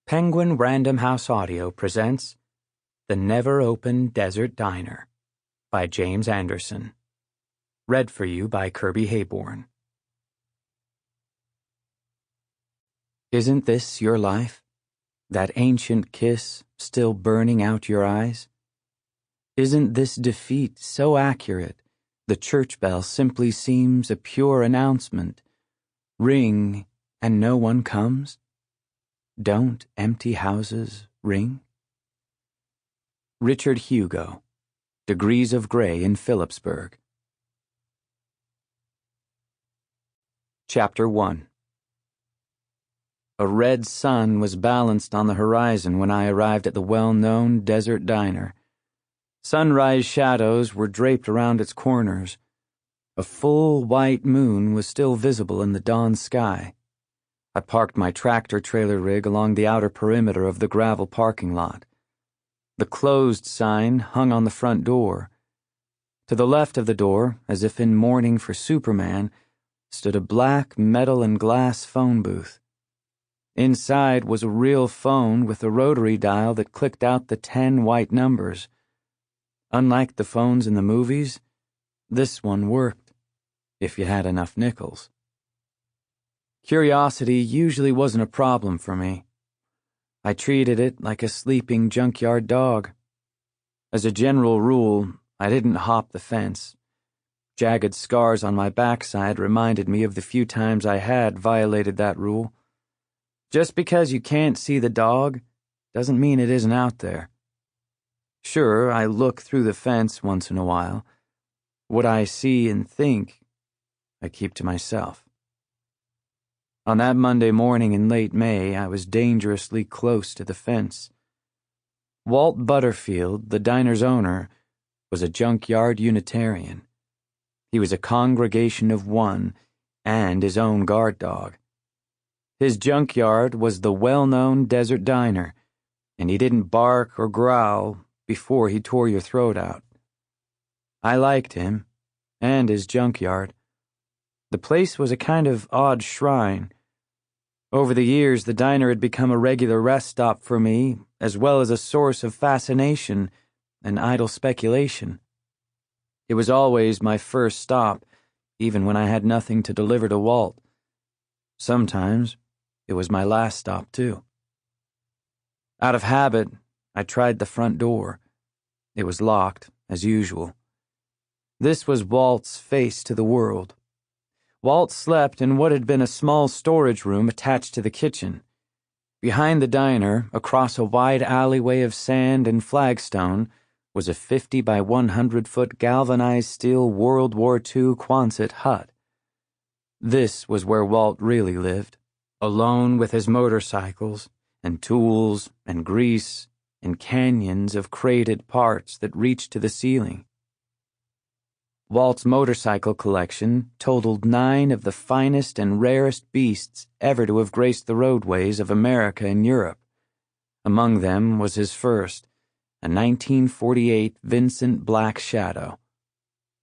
Penguin Random House Audio presents The Never Open Desert Diner by James Anderson. Read for you by Kirby Heyborne. Isn't this your life? That ancient kiss still burning out your eyes? Isn't this defeat so accurate, the church bell simply seems a pure announcement? Ring, and no one comes? Don't empty houses ring? Richard Hugo, Degrees of Grey in Phillipsburg. Chapter 1. A red sun was balanced on the horizon when I arrived at the well-known desert diner. Sunrise shadows were draped around its corners. A full white moon was still visible in the dawn sky. I parked my tractor-trailer rig along the outer perimeter of the gravel parking lot. The closed sign hung on the front door. To the left of the door, as if in mourning for Superman, stood a black metal and glass phone booth. Inside was a real phone with a rotary dial that clicked out the 10 white numbers. Unlike the phones in the movies, this one worked, if you had enough nickels. Curiosity usually wasn't a problem for me. I treated it like a sleeping junkyard dog. As a general rule, I didn't hop the fence. Jagged scars on my backside reminded me of the few times I had violated that rule. Just because you can't see the dog doesn't mean it isn't out there. Sure, I look through the fence once in a while. What I see and think, I keep to myself. On that Monday morning in late May, I was dangerously close to the fence. Walt Butterfield, the diner's owner, was a junkyard Unitarian. He was a congregation of one and his own guard dog. His junkyard was the well-known desert diner, and he didn't bark or growl before he tore your throat out. I liked him, and his junkyard. The place was a kind of odd shrine. Over the years, the diner had become a regular rest stop for me, as well as a source of fascination and idle speculation. It was always my first stop, even when I had nothing to deliver to Walt. Sometimes it was my last stop, too. Out of habit, I tried the front door. It was locked, as usual. This was Walt's face to the world. Walt slept in what had been a small storage room attached to the kitchen. Behind the diner, across a wide alleyway of sand and flagstone, was a 50 by 100-foot galvanized steel World War II Quonset hut. This was where Walt really lived, alone with his motorcycles, and tools, and grease, and canyons of crated parts that reached to the ceiling. Walt's motorcycle collection totaled 9 of the finest and rarest beasts ever to have graced the roadways of America and Europe. Among them was his first, a 1948 Vincent Black Shadow.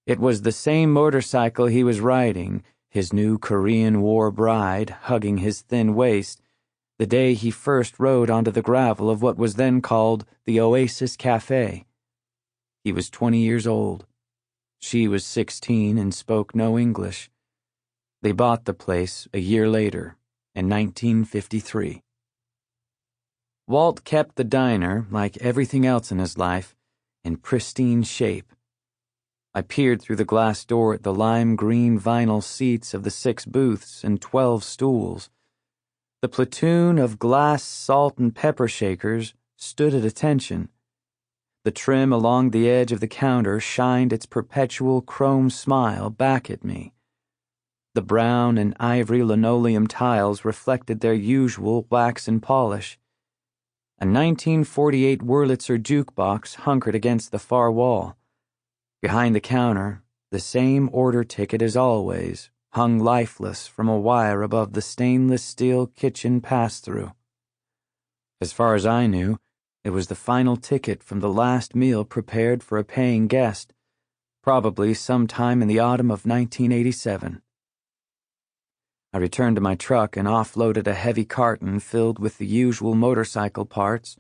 It was the same motorcycle he was riding, his new Korean War bride hugging his thin waist, the day he first rode onto the gravel of what was then called the Oasis Cafe. He was 20 years old. She was 16 and spoke no English. They bought the place a year later, in 1953. Walt kept the diner, like everything else in his life, in pristine shape. I peered through the glass door at the lime-green vinyl seats of the 6 booths and 12 stools. The platoon of glass salt and pepper shakers stood at attention. The trim along the edge of the counter shined its perpetual chrome smile back at me. The brown and ivory linoleum tiles reflected their usual wax and polish. A 1948 Wurlitzer jukebox hunkered against the far wall. Behind the counter, the same order ticket as always hung lifeless from a wire above the stainless steel kitchen pass-through. As far as I knew, it was the final ticket from the last meal prepared for a paying guest, probably sometime in the autumn of 1987. I returned to my truck and offloaded a heavy carton filled with the usual motorcycle parts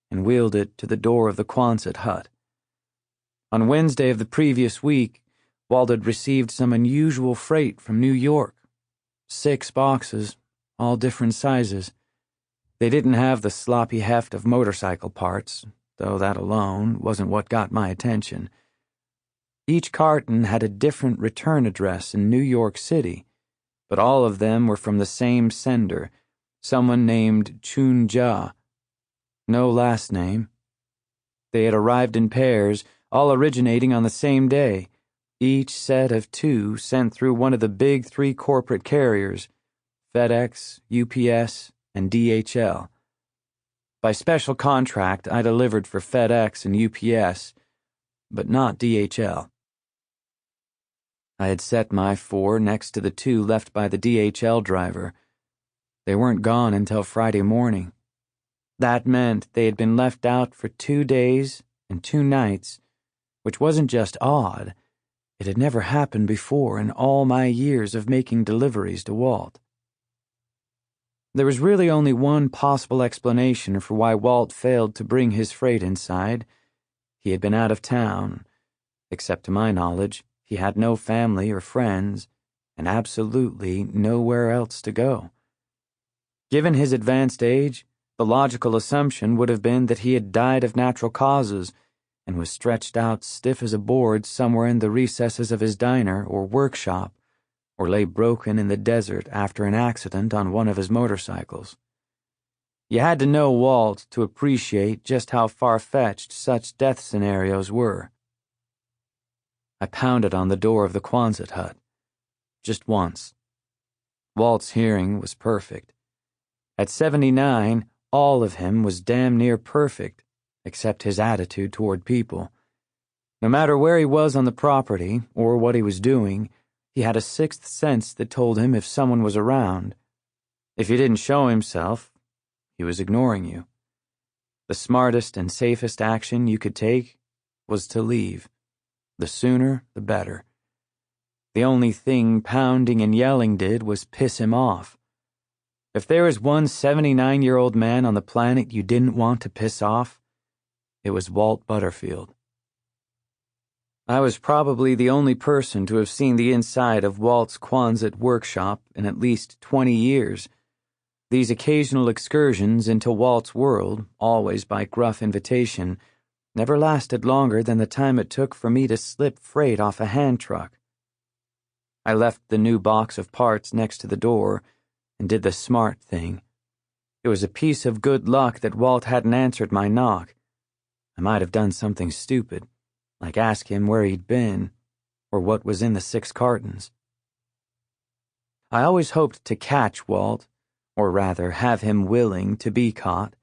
and wheeled it to the door of the Quonset hut. On Wednesday of the previous week, Walt had received some unusual freight from New York. 6 boxes, all different sizes. They didn't have the sloppy heft of motorcycle parts, though that alone wasn't what got my attention. Each carton had a different return address in New York City, but all of them were from the same sender, someone named Chun Ja. No last name. They had arrived in pairs, all originating on the same day, each set of 2 sent through one of the big 3 corporate carriers, FedEx, UPS, and DHL. By special contract, I delivered for FedEx and UPS, but not DHL. I had set my 4 next to the 2 left by the DHL driver. They weren't gone until Friday morning. That meant they had been left out for 2 days and 2 nights, which wasn't just odd. It had never happened before in all my years of making deliveries to Walt. There was really only one possible explanation for why Walt failed to bring his freight inside. He had been out of town. Except to my knowledge, he had no family or friends, and absolutely nowhere else to go. Given his advanced age, the logical assumption would have been that he had died of natural causes and was stretched out stiff as a board somewhere in the recesses of his diner or workshop, or lay broken in the desert after an accident on one of his motorcycles. You had to know Walt to appreciate just how far-fetched such death scenarios were. I pounded on the door of the Quonset hut. Just once. Walt's hearing was perfect. At 79, all of him was damn near perfect, except his attitude toward people. No matter where he was on the property or what he was doing, he had a 6th sense that told him if someone was around. If he didn't show himself, he was ignoring you. The smartest and safest action you could take was to leave. The sooner, the better. The only thing pounding and yelling did was piss him off. If there was one 79-year-old man on the planet you didn't want to piss off, it was Walt Butterfield. I was probably the only person to have seen the inside of Walt's Quonset workshop in at least 20 years. These occasional excursions into Walt's world, always by gruff invitation, never lasted longer than the time it took for me to slip freight off a hand truck. I left the new box of parts next to the door and did the smart thing. It was a piece of good luck that Walt hadn't answered my knock. I might have done something stupid, like ask him where he'd been, or what was in the 6 cartons. I always hoped to catch Walt, or rather have him willing to be caught.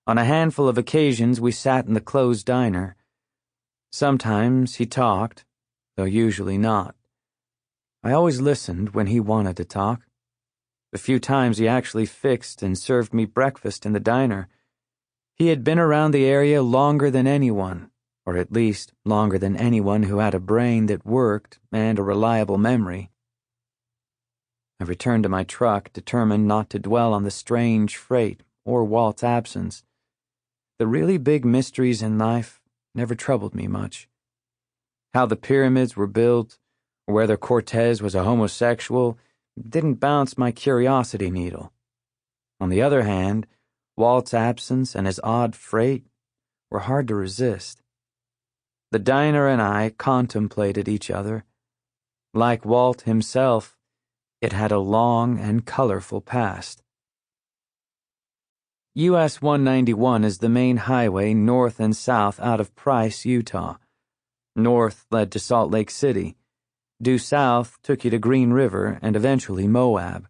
On a handful of occasions we sat in the closed diner. Sometimes he talked, though usually not. I always listened when he wanted to talk. The few times he actually fixed and served me breakfast in the diner, he had been around the area longer than anyone, or at least longer than anyone who had a brain that worked and a reliable memory. I returned to my truck, determined not to dwell on the strange freight or Walt's absence. The really big mysteries in life never troubled me much. How the pyramids were built, or whether Cortez was a homosexual, didn't bounce my curiosity needle. On the other hand, Walt's absence and his odd freight were hard to resist. The diner and I contemplated each other. Like Walt himself, it had a long and colorful past. US 191 is the main highway north and south out of Price, Utah. North led to Salt Lake City. Due south took you to Green River and eventually Moab.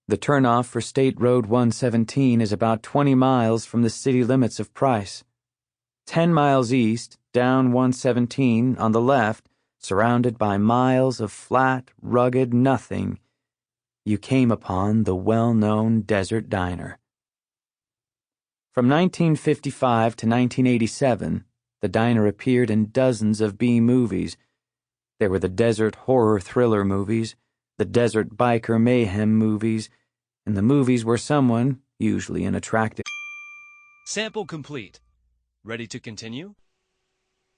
The turnoff for State Road 117 is about 20 miles from the city limits of Price. 10 miles east, down 117 on the left, surrounded by miles of flat, rugged nothing, you came upon the well-known Desert Diner. From 1955 to 1987, the diner appeared in dozens of B movies. There were the desert horror thriller movies, the desert biker mayhem movies, and the movies where someone, usually an attractive... Sample complete. Ready to continue?